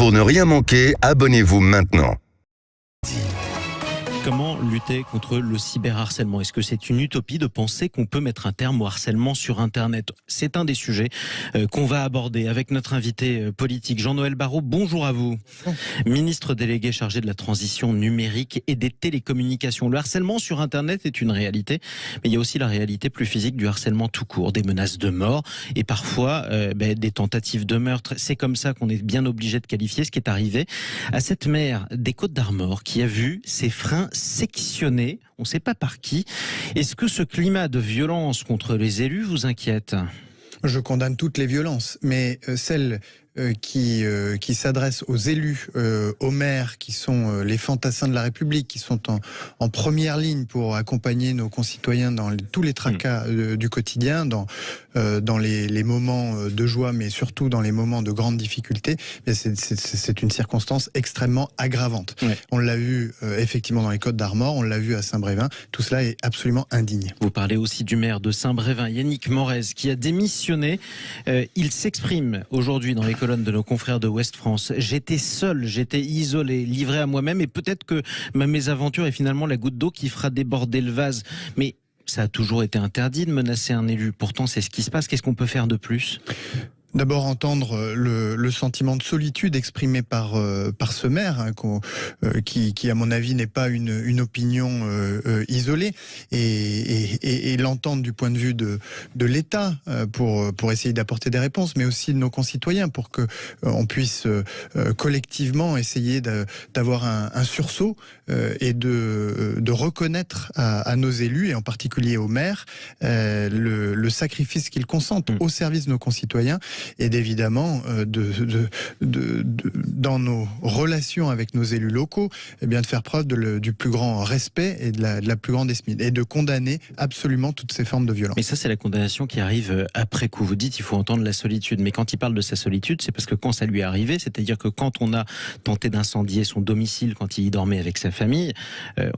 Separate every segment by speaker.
Speaker 1: Pour ne rien manquer, abonnez-vous maintenant.
Speaker 2: Comment lutter contre le cyberharcèlement? Est-ce que c'est une utopie de penser qu'on peut mettre un terme au harcèlement sur Internet? C'est un des sujets qu'on va aborder avec notre invité politique, Jean-Noël Barrot. Bonjour à vous. Ministre délégué chargé de la transition numérique et des télécommunications. Le harcèlement sur Internet est une réalité, mais il y a aussi la réalité plus physique du harcèlement tout court, des menaces de mort et parfois des tentatives de meurtre. C'est comme ça qu'on est bien obligé de qualifier ce qui est arrivé à cette mère des Côtes-d'Armor qui a vu ses freins sectionnés, on ne sait pas par qui. Est-ce que ce climat de violence contre les élus vous inquiète ?
Speaker 3: Je condamne toutes les violences, mais celles qui s'adressent aux élus, aux maires, qui sont les fantassins de la République, qui sont en première ligne pour accompagner nos concitoyens dans tous les tracas du quotidien, dans les moments de joie, mais surtout dans les moments de grande difficulté, c'est une circonstance extrêmement aggravante. Ouais. On l'a vu effectivement dans les Côtes-d'Armor, on l'a vu à Saint-Brévin, tout cela est absolument indigne.
Speaker 2: Vous parlez aussi du maire de Saint-Brévin, Yannick Morez, qui a démissionné. Il s'exprime aujourd'hui dans les colonnes de nos confrères de Ouest France. J'étais seul, j'étais isolé, livré à moi-même, et peut-être que ma mésaventure est finalement la goutte d'eau qui fera déborder le vase. Mais ça a toujours été interdit de menacer un élu. Pourtant, c'est ce qui se passe. Qu'est-ce qu'on peut faire de plus ?
Speaker 3: D'abord entendre le sentiment de solitude exprimé par ce maire, hein, qui à mon avis n'est pas une opinion isolée, et l'entendre du point de vue de l'État pour essayer d'apporter des réponses, mais aussi de nos concitoyens pour que on puisse collectivement essayer d'avoir un sursaut et de reconnaître à nos élus et en particulier aux maires le sacrifice qu'ils consentent au service de nos concitoyens. Et d'évidemment, dans nos relations avec nos élus locaux, eh bien de faire preuve du plus grand respect et de la plus grande estime, et de condamner absolument toutes ces formes de violence.
Speaker 2: Mais ça, c'est la condamnation qui arrive après coup. Vous dites qu'il faut entendre la solitude, mais quand il parle de sa solitude, c'est parce que quand ça lui est arrivé, c'est-à-dire que quand on a tenté d'incendier son domicile, quand il y dormait avec sa famille,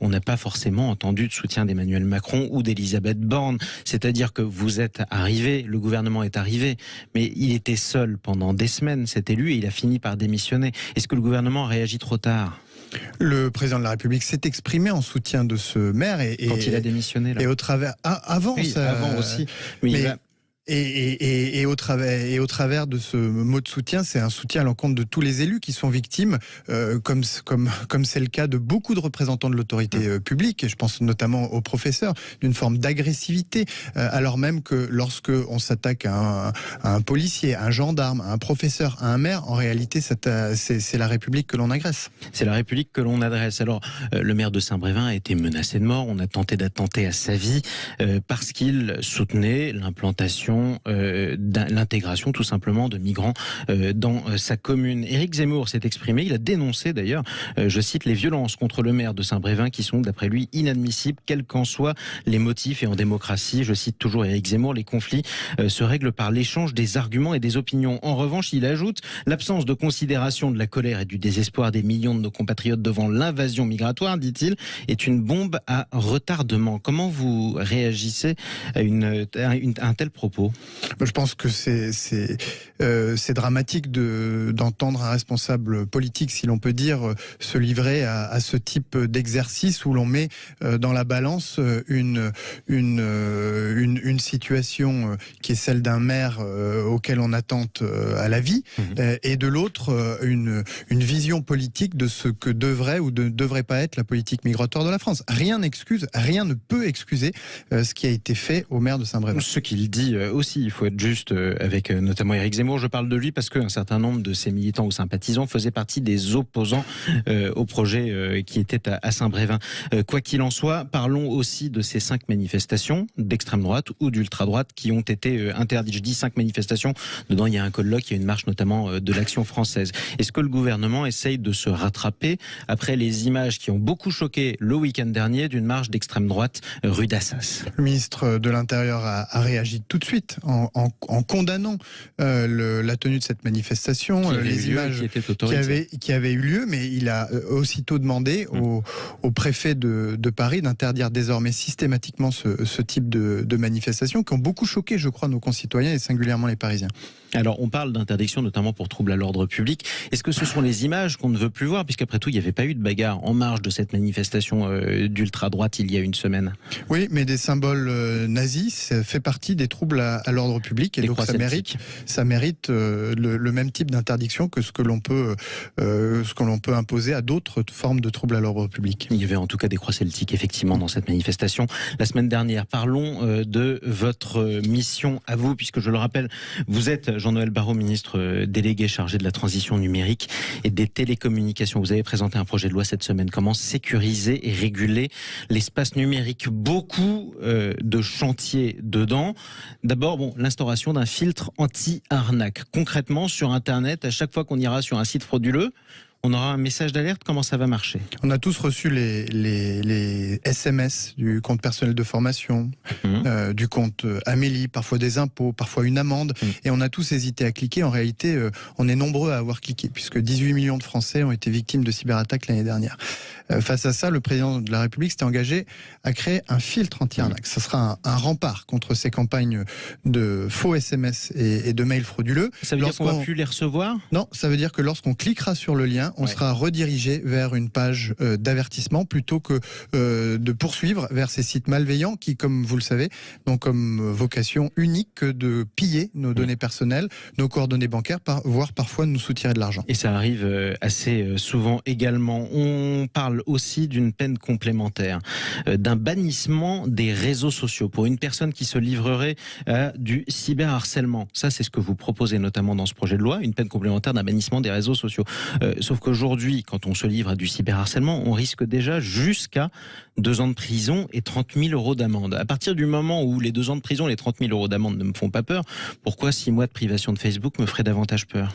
Speaker 2: on n'a pas forcément entendu de soutien d'Emmanuel Macron ou d'Elisabeth Borne. C'est-à-dire que vous êtes arrivé, le gouvernement est arrivé, mais il était seul pendant des semaines, cet élu, et il a fini par démissionner. Est-ce que le gouvernement a réagi trop tard ?
Speaker 3: Le président de la République s'est exprimé en soutien de ce maire
Speaker 2: quand il a démissionné là.
Speaker 3: Et au travers avant,
Speaker 2: oui,
Speaker 3: ça,
Speaker 2: avant aussi. Mais
Speaker 3: Et au travers de ce mot de soutien, c'est un soutien à l'encontre de tous les élus qui sont victimes, comme c'est le cas de beaucoup de représentants de l'autorité publique, et je pense notamment aux professeurs, d'une forme d'agressivité, alors même que lorsque on s'attaque à un policier, à un gendarme, à un professeur, à un maire, en réalité c'est la République que l'on agresse.
Speaker 2: C'est la République que l'on adresse. Alors, le maire de Saint-Brévin a été menacé de mort, on a tenté d'attenter à sa vie parce qu'il soutenait l'implantation l'intégration tout simplement de migrants dans sa commune. Éric Zemmour s'est exprimé, il a dénoncé d'ailleurs, je cite, les violences contre le maire de Saint-Brévin qui sont d'après lui inadmissibles, quels qu'en soient les motifs, et en démocratie, je cite toujours Éric Zemmour, les conflits se règlent par l'échange des arguments et des opinions. En revanche, il ajoute, l'absence de considération de la colère et du désespoir des millions de nos compatriotes devant l'invasion migratoire, dit-il, est une bombe à retardement. Comment vous réagissez à un tel propos ?
Speaker 3: Je pense que c'est dramatique d'entendre un responsable politique, si l'on peut dire, se livrer à ce type d'exercice où l'on met dans la balance une situation qui est celle d'un maire auquel on attente à la vie, et de l'autre une vision politique de ce que devrait ou ne devrait pas être la politique migratoire de la France. Rien n'excuse, rien ne peut excuser ce qui a été fait au maire de Saint-Brévin.
Speaker 2: Ce qu'il dit aussi, il faut être juste avec notamment Éric Zemmour. Je parle de lui parce qu'un certain nombre de ses militants ou sympathisants faisaient partie des opposants au projet qui était à Saint-Brévin. Quoi qu'il en soit, parlons aussi de ces 5 manifestations d'extrême droite ou d'ultra-droite qui ont été interdites. Je dis 5 manifestations, dedans il y a un colloque, il y a une marche notamment de l'Action française. Est-ce que le gouvernement essaye de se rattraper après les images qui ont beaucoup choqué le week-end dernier d'une marche d'extrême droite rue d'Assas ?
Speaker 3: Le ministre de l'Intérieur a réagi tout de suite en condamnant la tenue de cette manifestation, les images qui avaient eu lieu, mais il a aussitôt demandé au préfet de Paris d'interdire désormais systématiquement ce type de manifestations qui ont beaucoup choqué, je crois, nos concitoyens et singulièrement les Parisiens.
Speaker 2: Alors, on parle d'interdiction notamment pour troubles à l'ordre public. Est-ce que ce sont les images qu'on ne veut plus voir, puisqu'après tout, il n'y avait pas eu de bagarre en marge de cette manifestation d'ultra-droite il y a une semaine?
Speaker 3: Oui, mais des symboles nazis, ça fait partie des troubles à l'ordre public, et
Speaker 2: Les
Speaker 3: donc
Speaker 2: croix
Speaker 3: ça mérite le même type d'interdiction que ce que l'on peut imposer à d'autres formes de troubles à l'ordre public.
Speaker 2: Il y avait en tout cas des croix celtiques, effectivement, dans cette manifestation la semaine dernière. Parlons de votre mission à vous, puisque je le rappelle, vous êtes Jean-Noël Barrot, ministre délégué chargé de la transition numérique et des télécommunications. Vous avez présenté un projet de loi cette semaine. Comment sécuriser et réguler l'espace numérique? Beaucoup de chantiers dedans. D'abord, l'instauration d'un filtre anti-arnaque. Concrètement, sur Internet, à chaque fois qu'on ira sur un site frauduleux, on aura un message d'alerte. Comment ça va marcher?
Speaker 3: On a tous reçu les SMS du compte personnel de formation, du compte Amélie, parfois des impôts, parfois une amende, et on a tous hésité à cliquer. En réalité, on est nombreux à avoir cliqué, puisque 18 millions de Français ont été victimes de cyberattaques l'année dernière. Face à ça, le président de la République s'était engagé à créer un filtre anti-arnaque. Ça sera un rempart contre ces campagnes de faux SMS et de mails frauduleux.
Speaker 2: Ça veut dire qu'on ne va plus les recevoir?
Speaker 3: Non, ça veut dire que lorsqu'on cliquera sur le lien, on sera redirigé vers une page d'avertissement plutôt que de poursuivre vers ces sites malveillants qui, comme vous le savez, n'ont comme vocation unique que de piller nos données personnelles, nos coordonnées bancaires, voire parfois de nous soutirer de l'argent.
Speaker 2: Et ça arrive assez souvent également. On parle aussi d'une peine complémentaire, d'un bannissement des réseaux sociaux pour une personne qui se livrerait à du cyberharcèlement. Ça, c'est ce que vous proposez notamment dans ce projet de loi, une peine complémentaire d'un bannissement des réseaux sociaux. Sauf qu'aujourd'hui, quand on se livre à du cyberharcèlement, on risque déjà jusqu'à 2 ans de prison et 30 000 euros d'amende. À partir du moment où les 2 ans de prison, les 30 000 euros d'amende ne me font pas peur, pourquoi 6 mois de privation de Facebook me ferait davantage peur?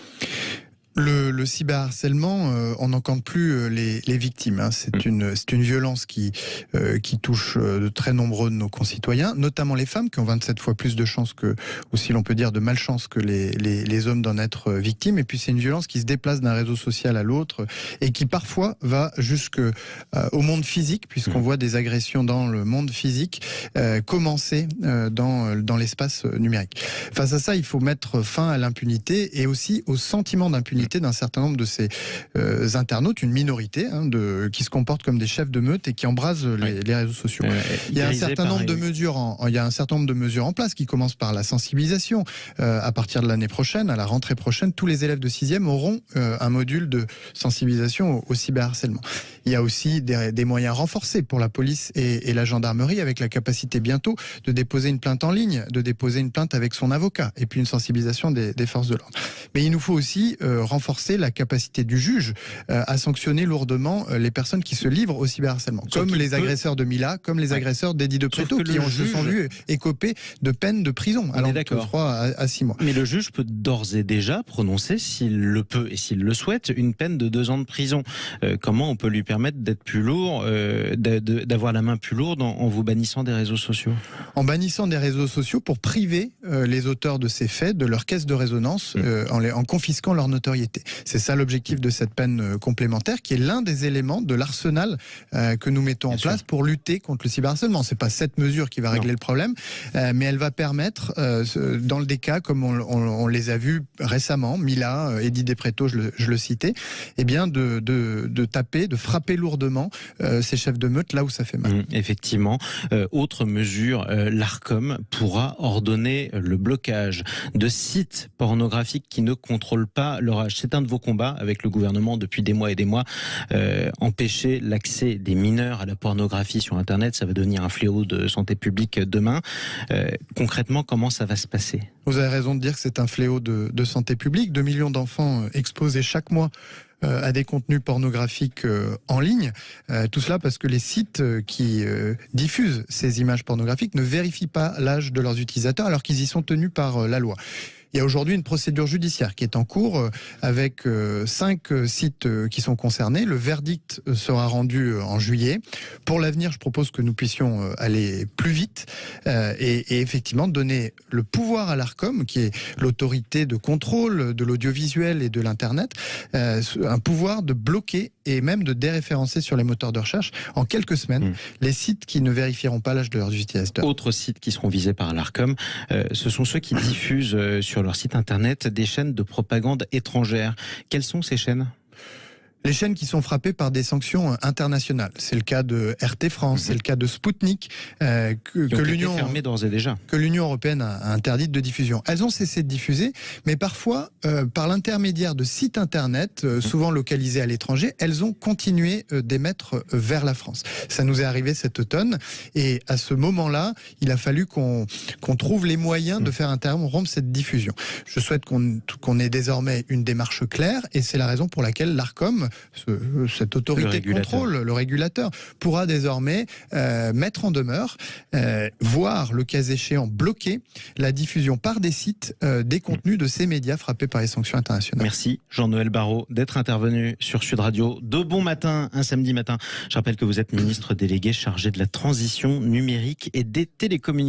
Speaker 3: Le cyberharcèlement, on n'en compte plus les victimes. C'est une violence qui touche de très nombreux de nos concitoyens, notamment les femmes qui ont 27 fois plus de chances ou si l'on peut dire de malchance que les hommes d'en être victimes. Et puis c'est une violence qui se déplace d'un réseau social à l'autre et qui parfois va jusqu'au monde physique, puisqu'on voit des agressions dans le monde physique commencer dans l'espace numérique. Face à ça, il faut mettre fin à l'impunité et aussi au sentiment d'impunité d'un certain nombre de ces internautes, une minorité qui se comportent comme des chefs de meute et qui embrasent les réseaux sociaux. Il y a un certain nombre de mesures en place qui commencent par la sensibilisation. À partir de l'année prochaine, à la rentrée prochaine, tous les élèves de 6e auront un module de sensibilisation au cyberharcèlement. Il y a aussi des moyens renforcés pour la police et la gendarmerie, avec la capacité bientôt de déposer une plainte en ligne, de déposer une plainte avec son avocat, et puis une sensibilisation des forces de l'ordre. Mais il nous faut aussi renforcer la capacité du juge à sanctionner lourdement les personnes qui se livrent au cyberharcèlement, comme les agresseurs de Mila, comme les agresseurs d'Eddie de Pretto, qui se sont vus écoper de peines de prison, allant de 3 à 6 mois.
Speaker 2: Mais le juge peut d'ores et déjà prononcer, s'il le peut et s'il le souhaite, une peine de 2 ans de prison. Comment on peut lui permettre d'être plus lourd, d'avoir la main plus lourde en vous bannissant des réseaux sociaux? En
Speaker 3: bannissant des réseaux sociaux pour priver les auteurs de ces faits de leur caisse de résonance, en confisquant leur notoriété. C'est ça l'objectif de cette peine complémentaire, qui est l'un des éléments de l'arsenal que nous mettons en place pour lutter contre le cyberharcèlement. C'est pas cette mesure qui va régler le problème, mais elle va permettre, dans des cas comme on les a vus récemment, Mila, Eddie de Pretto, je le citais, eh bien de taper, de frapper lourdement ces chefs de meute là où ça fait mal.
Speaker 2: Effectivement. Autre mesure, l'Arcom pourra ordonner le blocage de sites pornographiques qui ne contrôlent pas leur âge. C'est un de vos combats avec le gouvernement depuis des mois et des mois. Empêcher l'accès des mineurs à la pornographie sur Internet, ça va devenir un fléau de santé publique demain. Concrètement, comment ça va se passer?
Speaker 3: Vous avez raison de dire que c'est un fléau de santé publique. 2 millions d'enfants exposés chaque mois à des contenus pornographiques en ligne. Tout cela parce que les sites qui diffusent ces images pornographiques ne vérifient pas l'âge de leurs utilisateurs alors qu'ils y sont tenus par la loi. Il y a aujourd'hui une procédure judiciaire qui est en cours avec 5 sites qui sont concernés. Le verdict sera rendu en juillet. Pour l'avenir, je propose que nous puissions aller plus vite et effectivement donner le pouvoir à l'Arcom, qui est l'autorité de contrôle de l'audiovisuel et de l'Internet, un pouvoir de bloquer et même de déréférencer sur les moteurs de recherche en quelques semaines les sites qui ne vérifieront pas l'âge de leurs utilisateurs.
Speaker 2: Autres sites qui seront visés par l'Arcom, ce sont ceux qui diffusent sur leur site internet des chaînes de propagande étrangère. Quelles sont ces chaînes ?
Speaker 3: Les chaînes qui sont frappées par des sanctions internationales. C'est le cas de RT France, c'est le cas de Sputnik, que l'Union
Speaker 2: fermée d'ores et déjà.
Speaker 3: Que l'Union européenne a interdite de diffusion. Elles ont cessé de diffuser, mais parfois, par l'intermédiaire de sites internet, souvent localisés à l'étranger, elles ont continué d'émettre vers la France. Ça nous est arrivé cet automne, et à ce moment-là, il a fallu qu'on trouve les moyens de faire interrompre cette diffusion. Je souhaite qu'on ait désormais une démarche claire, et c'est la raison pour laquelle l'Arcom, cette autorité de contrôle, le régulateur, pourra désormais mettre en demeure, voire le cas échéant bloquer la diffusion par des sites des contenus de ces médias frappés par les sanctions internationales.
Speaker 2: Merci Jean-Noël Barrot d'être intervenu sur Sud Radio de bon matin, un samedi matin. Je rappelle que vous êtes ministre délégué chargé de la transition numérique et des télécommunications.